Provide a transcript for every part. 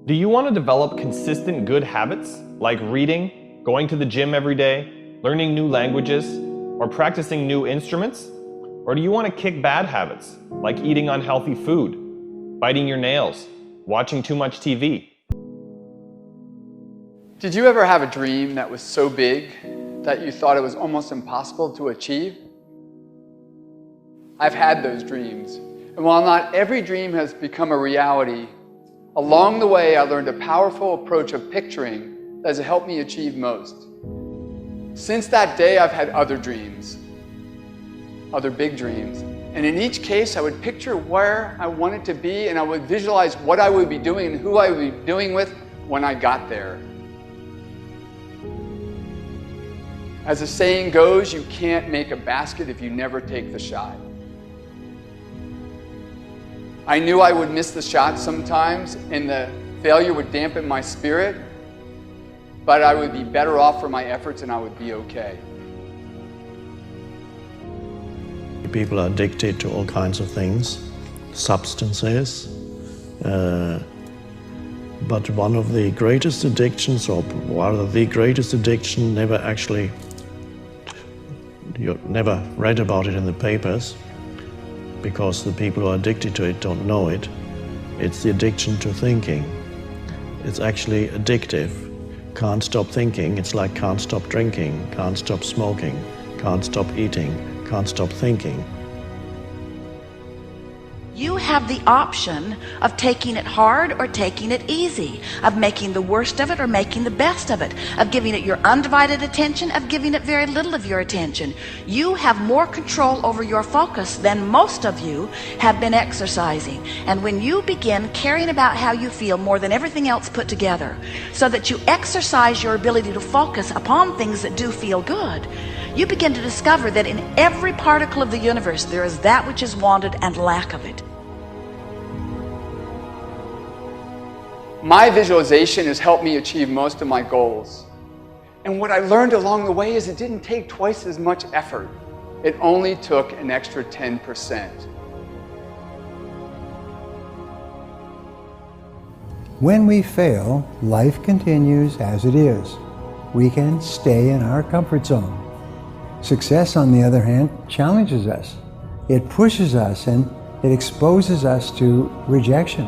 Do you want to develop consistent good habits like reading, going to the gym every day, learning new languages, or practicing new instruments? Or do you want to kick bad habits like eating unhealthy food, biting your nails, watching too much TV? Did you ever have a dream that was so big that you thought it was almost impossible to achieve? I've had those dreams. And while not every dream has become a reality, along the way I learned a powerful approach of picturing that has helped me achieve most. Since that day, I've had other dreams, other big dreams. And in each case, I would picture where I wanted to be, and I would visualize what I would be doing and who I would be doing with when I got there. As the saying goes, you can't make a basket if you never take the shot. I knew I would miss the shot sometimes, and the failure would dampen my spirit, but I would be better off for my efforts and I would be okay. People are addicted to all kinds of things, substances, but one of the greatest addictions, or rather the greatest addiction, you never read about it in the papers, because the people who are addicted to it don't know it. It's the addiction to thinking. It's actually addictive. Can't stop thinking. It's like can't stop drinking, can't stop smoking, can't stop eating, can't stop thinking. You have the option of taking it hard or taking it easy, of making the worst of it or making the best of it, of giving it your undivided attention, of giving it very little of your attention. You have more control over your focus than most of you have been exercising. And when you begin caring about how you feel more than everything else put together, so that you exercise your ability to focus upon things that do feel good, you begin to discover that in every particle of the universe there is that which is wanted and lack of it. My visualization has helped me achieve most of my goals. And what I learned along the way is it didn't take twice as much effort. It only took an extra 10%. When we fail, life continues as it is. We can stay in our comfort zone. Success, on the other hand, challenges us. It pushes us and it exposes us to rejection.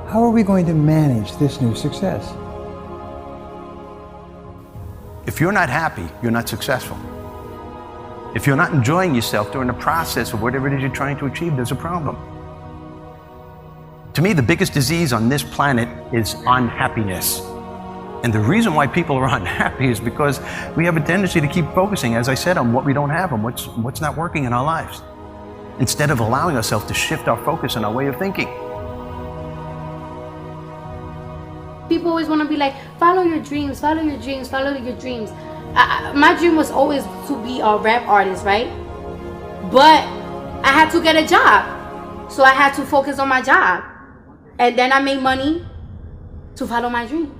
How are we going to manage this new success? If you're not happy, you're not successful. If you're not enjoying yourself during the process of whatever it is you're trying to achieve, there's a problem. To me, the biggest disease on this planet is unhappiness. And the reason why people are unhappy is because we have a tendency to keep focusing, as I said, on what we don't have and what's not working in our lives, instead of allowing ourselves to shift our focus and our way of thinking. People always want to be like, follow your dreams, follow your dreams, follow your dreams. My dream was always to be a rap artist, right? But I had to get a job. So I had to focus on my job. And then I made money to follow my dream.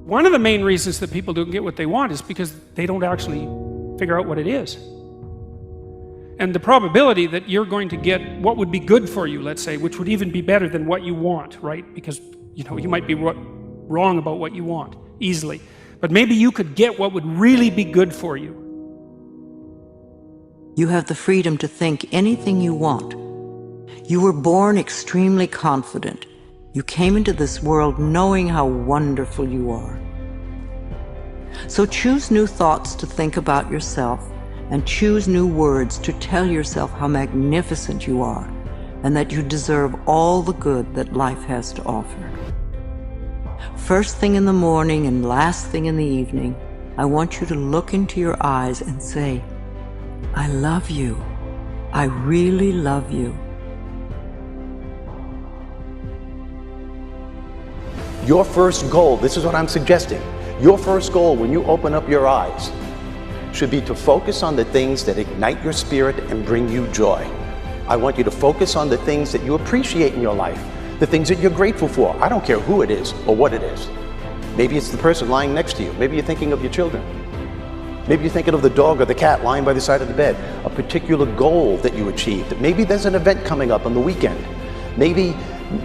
One of the main reasons that people don't get what they want is because they don't actually figure out what it is. And the probability that you're going to get what would be good for you, let's say, which would even be better than what you want, right? Because, you might be wrong about what you want easily. But maybe you could get what would really be good for you. You have the freedom to think anything you want. You were born extremely confident. You came into this world knowing how wonderful you are. So choose new thoughts to think about yourself, and choose new words to tell yourself how magnificent you are, and that you deserve all the good that life has to offer. First thing in the morning and last thing in the evening, I want you to look into your eyes and say, I love you. I really love you. Your first goal, this is what I'm suggesting, your first goal when you open up your eyes should be to focus on the things that ignite your spirit and bring you joy. I want you to focus on the things that you appreciate in your life, the things that you're grateful for. I don't care who it is or what it is. Maybe it's the person lying next to you. Maybe you're thinking of your children. Maybe you're thinking of the dog or the cat lying by the side of the bed. A particular goal that you achieved. Maybe there's an event coming up on the weekend. Maybe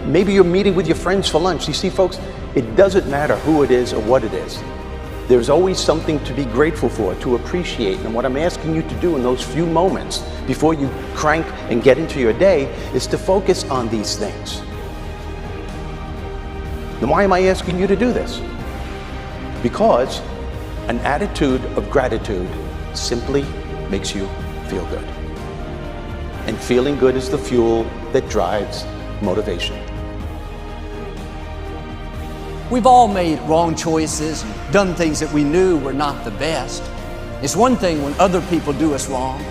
Maybe you're meeting with your friends for lunch. You see, folks, it doesn't matter who it is or what it is. There's always something to be grateful for, to appreciate. And what I'm asking you to do in those few moments before you crank and get into your day is to focus on these things. Then why am I asking you to do this? Because an attitude of gratitude simply makes you feel good. And feeling good is the fuel that drives motivation. We've all made wrong choices and done things that we knew were not the best. It's one thing when other people do us wrong.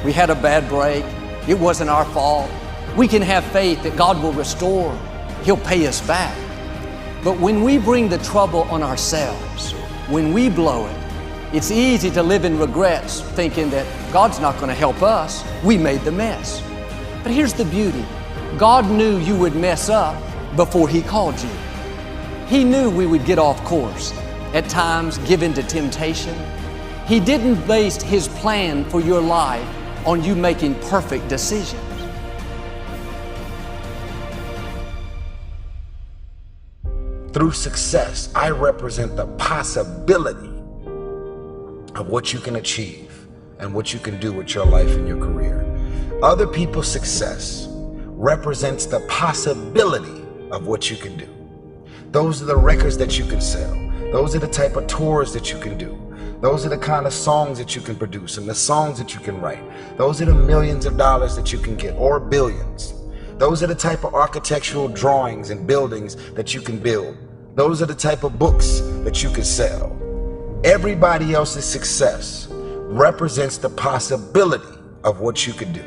We had a bad break. It wasn't our fault. We can have faith that God will restore. He'll pay us back. But when we bring the trouble on ourselves, when we blow it, it's easy to live in regrets, thinking that God's not going to help us. We made the mess. But here's the beauty. God knew you would mess up before He called you. He knew we would get off course, at times give in to temptation. He didn't base His plan for your life on you making perfect decisions. Through success, I represent the possibility of what you can achieve and what you can do with your life and your career. Other people's success represents the possibility of what you can do. Those are the records that you can sell. Those are the type of tours that you can do. Those are the kind of songs that you can produce and the songs that you can write. Those are the millions of dollars that you can get, or billions. Those are the type of architectural drawings and buildings that you can build. Those are the type of books that you can sell. Everybody else's success represents the possibility of what you could do.